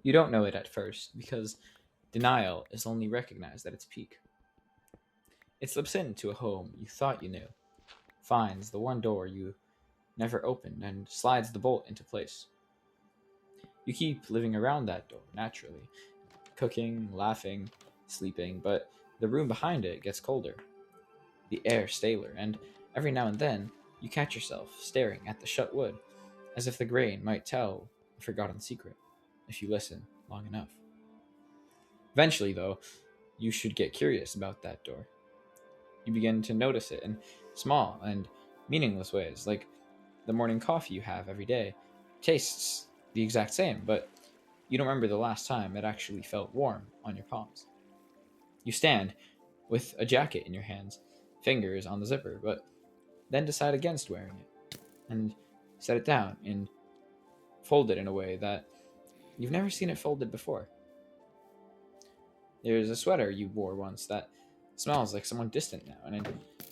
You don't know it at first because denial is only recognized at its peak. It slips into a home you thought you knew, finds the one door you never opened, and slides the bolt into place. You keep living around that door naturally, cooking, laughing, sleeping, but the room behind it gets colder, the air staler, and every now and then you catch yourself staring at the shut wood as if the grain might tell a forgotten secret if you listen long enough. Eventually, though, you should get curious about that door. You begin to notice it in small and meaningless ways, like the morning coffee you have every day tastes the exact same, but you don't remember the last time it actually felt warm on your palms. You stand with a jacket in your hands, fingers on the zipper, but then decide against wearing it and set it down and fold it in a way that you've never seen it folded before. There's a sweater you wore once that smells like someone distant now, and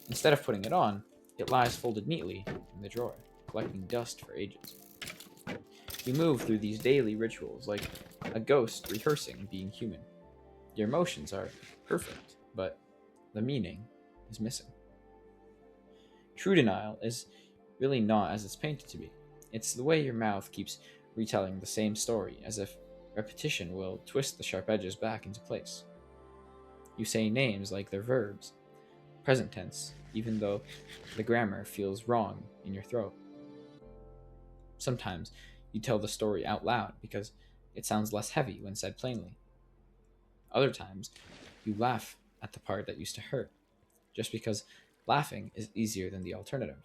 instead of putting it on, it lies folded neatly in the drawer, collecting dust for ages. You move through these daily rituals like a ghost rehearsing being human. Your emotions are perfect, but the meaning is missing. True denial is really not as it's painted to be. It's the way your mouth keeps retelling the same story, as if repetition will twist the sharp edges back into place. You say names like they're verbs, present tense, even though the grammar feels wrong in your throat. Sometimes you tell the story out loud because it sounds less heavy when said plainly. Other times, you laugh at the part that used to hurt, just because laughing is easier than the alternative,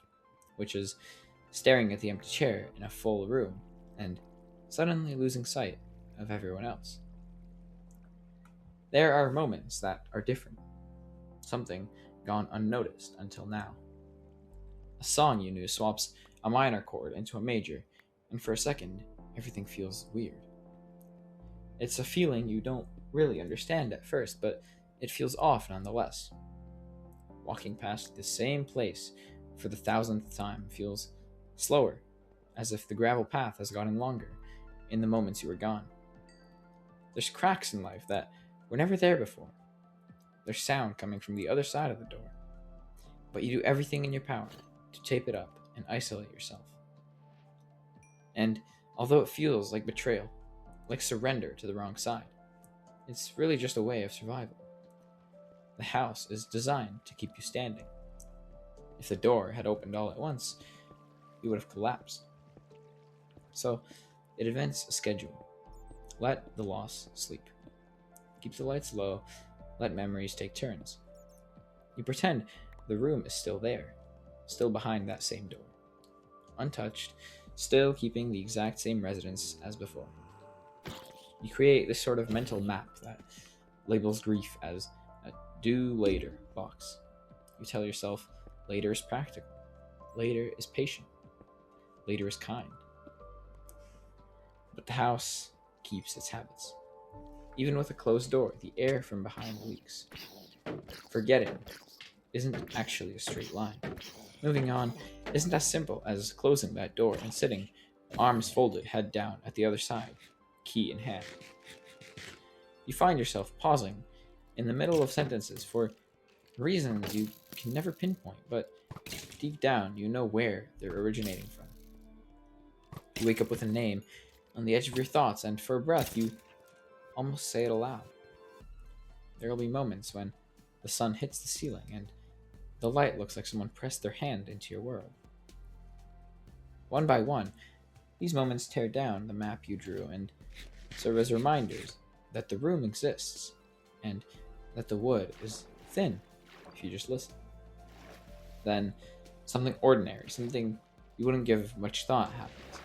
which is staring at the empty chair in a full room and suddenly losing sight of everyone else. There are moments that are different, something gone unnoticed until now. A song you knew swaps a minor chord into a major, and for a second, everything feels weird. It's a feeling you don't really understand at first, but it feels off nonetheless. Walking past the same place for the thousandth time feels slower, as if the gravel path has gotten longer in the moments you were gone. There's cracks in life that were never there before. There's sound coming from the other side of the door, but you do everything in your power to tape it up and isolate yourself. And although it feels like betrayal, like surrender to the wrong side, it's really just a way of survival. The house is designed to keep you standing. If the door had opened all at once, you would have collapsed. So it invents a schedule. Let the loss sleep. Keep the lights low, let memories take turns. You pretend the room is still there, still behind that same door, untouched, still keeping the exact same residence as before. You create this sort of mental map that labels grief as a do later box. You tell yourself later is practical, later is patient, later is kind. But the house keeps its habits. Even with a closed door, the air from behind leaks. Forgetting isn't actually a straight line. Moving on isn't as simple as closing that door and sitting, arms folded, head down at the other side, key in hand. You find yourself pausing in the middle of sentences for reasons you can never pinpoint, but deep down you know where they're originating from. You wake up with a name on the edge of your thoughts, and for a breath you almost say it aloud. There will be moments when the sun hits the ceiling and the light looks like someone pressed their hand into your world. One by one, these moments tear down the map you drew and serve as reminders that the room exists and that the wood is thin if you just listen. Then something ordinary, something you wouldn't give much thought happens.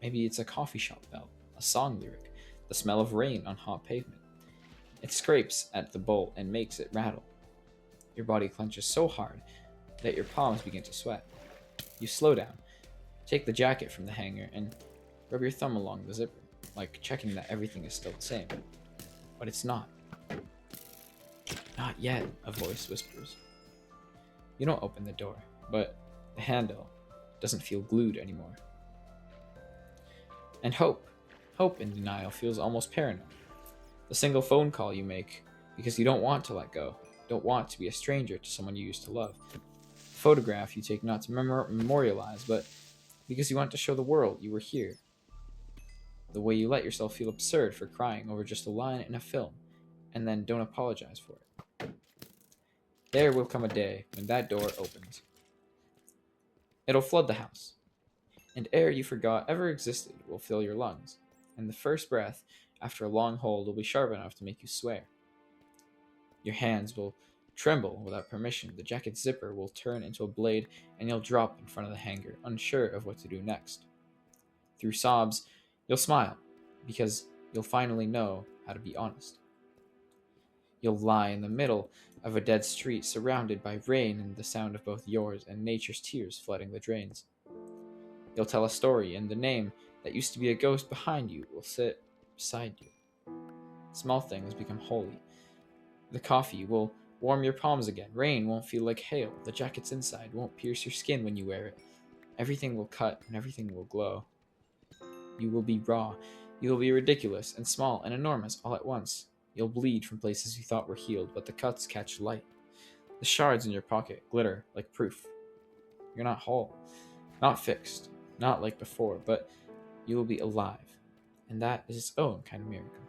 Maybe it's a coffee shop bell, a song lyric, the smell of rain on hot pavement. It scrapes at the bolt and makes it rattle. Your body clenches so hard that your palms begin to sweat. You slow down, take the jacket from the hanger, and rub your thumb along the zipper, like checking that everything is still the same. But it's not. Not yet, a voice whispers. You don't open the door, but the handle doesn't feel glued anymore. And hope Hope in denial feels almost paranoid. The single phone call you make because you don't want to let go, don't want to be a stranger to someone you used to love. The photograph you take not to memorialize, but because you want to show the world you were here. The way you let yourself feel absurd for crying over just a line in a film, and then don't apologize for it. There will come a day when that door opens. It'll flood the house, and air you forgot ever existed will fill your lungs, and the first breath after a long hold will be sharp enough to make you swear. Your hands will tremble without permission, the jacket's zipper will turn into a blade, and you'll drop in front of the hanger, unsure of what to do next. Through sobs, you'll smile, because you'll finally know how to be honest. You'll lie in the middle of a dead street, surrounded by rain and the sound of both yours and nature's tears flooding the drains. You'll tell a story, and the name that used to be a ghost behind you will sit beside you. Small things become holy. The coffee will warm your palms again. Rain won't feel like hail. The jacket's inside won't pierce your skin when you wear it. Everything will cut and everything will glow. You will be raw. You will be ridiculous and small and enormous all at once. You'll bleed from places you thought were healed, but the cuts catch light. The shards in your pocket glitter like proof. You're not whole, not fixed, not like before, but you will be alive. And that is its own kind of miracle.